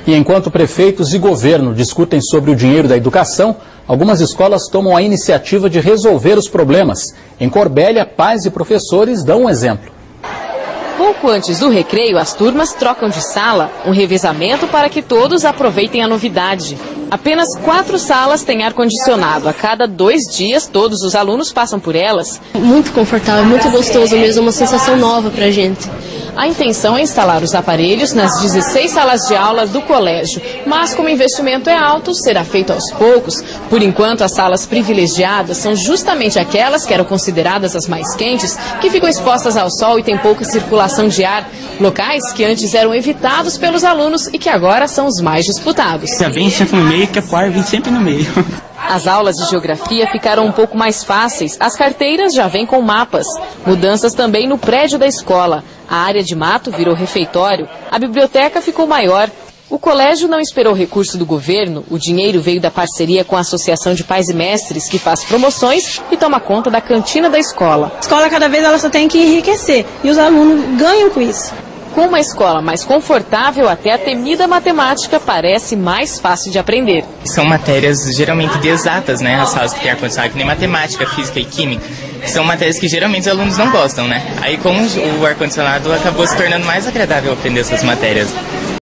E enquanto prefeitos e governo discutem sobre o dinheiro da educação, algumas escolas tomam a iniciativa de resolver os problemas. Em Corbélia, pais e professores dão um exemplo. Pouco antes do recreio, as turmas trocam de sala, um revezamento para que todos aproveitem a novidade. Apenas 4 salas têm ar-condicionado. A cada 2 dias, todos os alunos passam por elas. Muito confortável, muito gostoso mesmo, uma sensação nova pra gente. A intenção é instalar os aparelhos nas 16 salas de aula do colégio, mas como o investimento é alto, será feito aos poucos. Por enquanto, as salas privilegiadas são justamente aquelas que eram consideradas as mais quentes, que ficam expostas ao sol e têm pouca circulação de ar. Locais que antes eram evitados pelos alunos e que agora são os mais disputados. Já vem sempre no meio, que é par, vem sempre no meio. As aulas de geografia ficaram um pouco mais fáceis. As carteiras já vêm com mapas. Mudanças também no prédio da escola. A área de mato virou refeitório. A biblioteca ficou maior. O colégio não esperou recurso do governo. O dinheiro veio da parceria com a Associação de Pais e Mestres, que faz promoções e toma conta da cantina da escola. A escola, cada vez, ela só tem que enriquecer. E os alunos ganham com isso. Com uma escola mais confortável, até a temida matemática parece mais fácil de aprender. São matérias geralmente de exatas, né? As salas que tem ar-condicionado, que nem matemática, física e química. São matérias que geralmente os alunos não gostam, né? Aí, como o ar-condicionado, acabou se tornando mais agradável aprender essas matérias.